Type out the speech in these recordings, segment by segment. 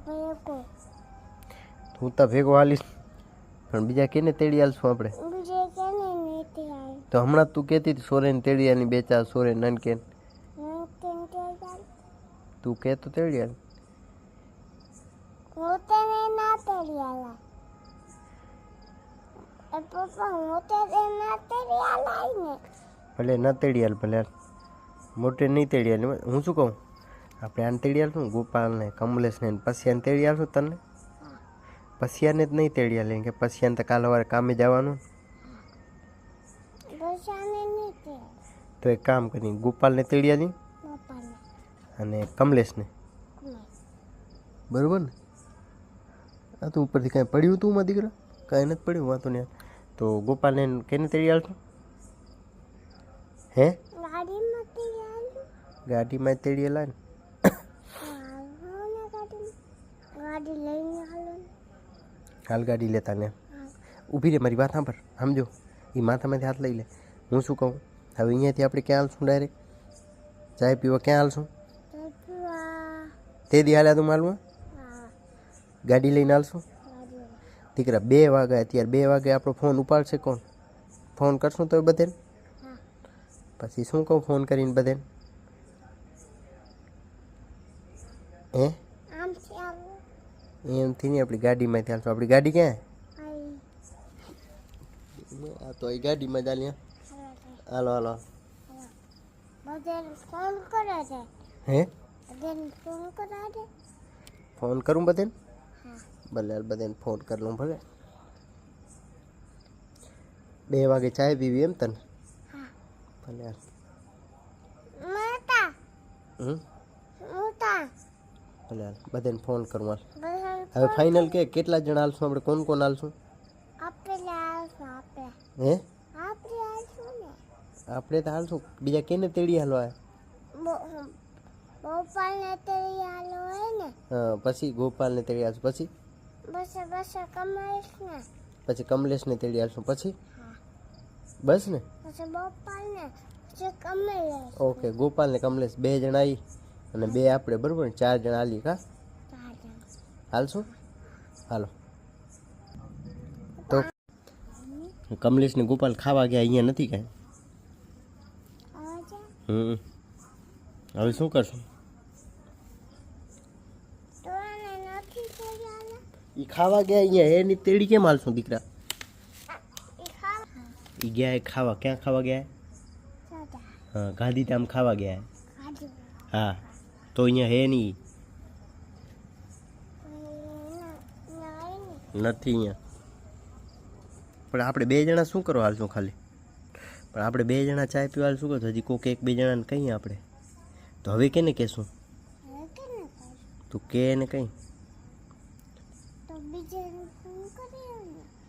ભેગો તું તો ભેગો હાલીશ પણ બીજા કેને તેડી હાલશું આપણે બીજે કેને નથી આવ તો હમણાં તું કહેતી હતી સોરેન તેડિયાની બે ચાર સોરેન નનકેન તું કહેતો તેડી હાલ હું તને ના તેડી આલા પપ્પા હું તને ના તેડી આલાય ને ભલે ન તેડી હાલ ભલે હાલ મોટે નહીં તેડી હાલ હું શું કહું આપણે આને તેડી હાલશું ગોપાલને કમલેશને પસિયાને તેડી હાલશું તને પસિયાને જ નહીં તેડી હાલે કે પસિયાને તો કાલ સવારે કામે જવાનું બસાને નથી તો એક કામ કરી ગોપાલને તેડી હાલી પપ્પાને અને કમલેશને બરાબર ને આ તો ઉપરથી કાંઈ પડ્યું તું મારા દીકરા કાંઈ નથી પડ્યું વાંધો નહીં તો ગોપાલને કેને તેડી હાલશું હે ગાડીમાં તેડી આલો ગાડીમાં જ તેડી હાલા ને ગાડી લઈને હાલો હાલ ગાડી લેતા ને ઊભી રે મારી વાત સાંભળ સમજો એ માથામાંથી હાથ લઈ લે હું શું કહું હવે અહીંયાથી આપણે ક્યાં હાલશું ડાયરેક્ટ ચાય પીવા ક્યાં હાલશું તે દી હાલ્યા તું માલમાં ગાડી લઈને હાલશું દીકરા 2 વાગ્યા અત્યારે 2 વાગે આપણો ફોન ઉપાડશે કોણ ફોન કરશું તો બધે પછી શું કહું ફોન કરીને બધે હે એમથી નહીં આપણી ગાડીમાંથી હાલશું આપણી ગાડી ક્યાં આ તો એ ગાડીમાં ચાલ્યા હાલો હાલો ફોન કરે છે હે ફોન કરે છે ફોન કરું બધે ભલે હાલ બધાને ફોન કરી લઉં ભલે 2 વાગે ચાય પીવી એમ તને ભલે હાલ ભલે હાલ બધાને ફોન કરું હાલ હવે ફાઇનલ કે કેટલા જણા હાલશું આપણે કોણ કોણ હાલશું હે આપણે તો હાલશું બીજા કેને તેડી હાલો ગોપાલને તેડી હાલો હે ને હા પછી ગોપાલને તેડી હાલશું પછી બસ કમલેશને પછી કમલેશને તેડી હાલશું પછી બસ ને પછી ગોપાલને પછી કમલેશ ઓકે ગોપાલ ને કમલેશ 2 જણા આવી અને 2 આપણે બરોબર ને 4 જણા હાલી કા હાલશું હાલો તો કમલેશ ને ગોપાલ ખાવા ગયા અહીંયા નથી કાંઈ હવે શું કરશું એ ખાવા ગયા અહીંયા એની તેડી કેમ હાલશું દીકરા એ ગયા એ ખાવા ક્યાં ખાવા ગયા હા ગાંધીધામ ખાવા ગયા હા તો અહીંયા હે નહીં નથી અહીંયા પણ આપણે 2 જણા શું કરો હાલશું ખાલી પણ આપણે 2 જણા ચાય પીવા શું કરશું હજી કોઈક 1-2 જણાને કહીએ આપણે તો હવે કેને કહેશું તું કે ને કઈ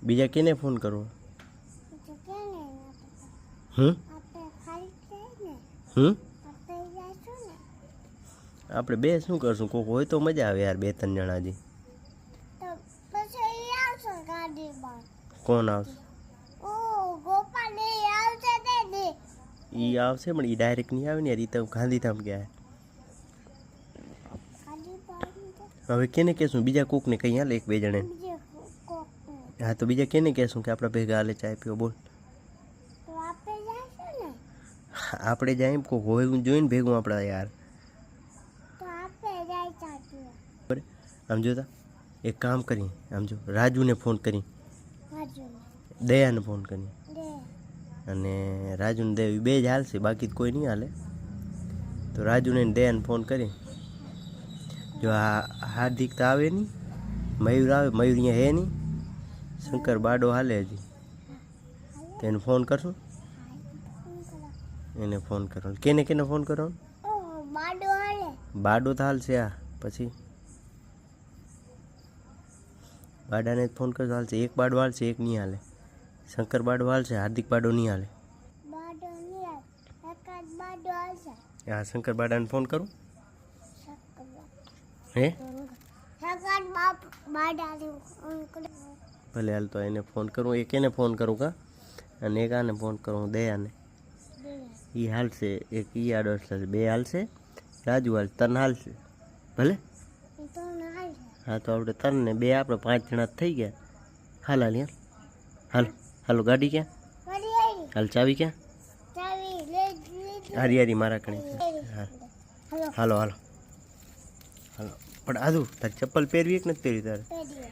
બીજા કેને ફોન કરવો આપણે 2 શું કરશું કોક હોય તો મજા આવે યાર 2-3 જણા હજી કોણ આવશે ઈ આવશે પણ ઈ ડાયરેક્ટ નહીં આવે ને યાર ઈ તો ગાંધીધામ ગયા હવે કેને કહેશું બીજા કોકને કहीं હાલ 1-2 જણે હા તો બીજા કેને કહેશું કે આપણે ભેગા હાલે ચાય પીવો બોલ આપણે જાય કોક હોય જોઈને ભેગું આપણા યાર આમ જોતા એક કામ કરી આમ જો રાજુને ફોન કરી દયાને ફોન કરી અને રાજુને દેવી 2 જ હાલશે બાકી કોઈ નહીં હાલે તો રાજુને દયાને ફોન કરી જો આ હાર્દિક તો આવે નહીં મયુર આવે મયુર અહીંયા હે નહીં શંકર બાડો હાલે હજી તો એને ફોન કરશું એને ફોન કરો કેને કેને ફોન કરો બાડો તો હાલશે આ પછી બાડાને જ ફોન કરજો હાલશે એક બાડો હાલશે એક નહીં હાલે શંકર બાડો હાલશે હાર્દિક બાડો નહીં હાલે હા શંકર બાડાને ફોન કરું હે ભલે હાલ તો એને ફોન કરું એક એને ફોન કરું કા અને એક આને ફોન કરું દયાને એ હાલશે એક ઈ આડો બે હાલશે રાજુ હાલ તને હાલશે ભલે હા તો આપણે ત્રણ ને બે આપણે 5 જણા જ થઈ ગયા. હાલ હાલ યાર હાલ હાલો ગાડી ક્યાં મારી આઈ હાલ ચાવી ક્યાં ચાવી લે હારી હારી મારા કણે હા હાલો હાલો હાલો હાલો પણ આદુ તારી ચપ્પલ પહેરવી કે નથી પહેરવી તારે પેડી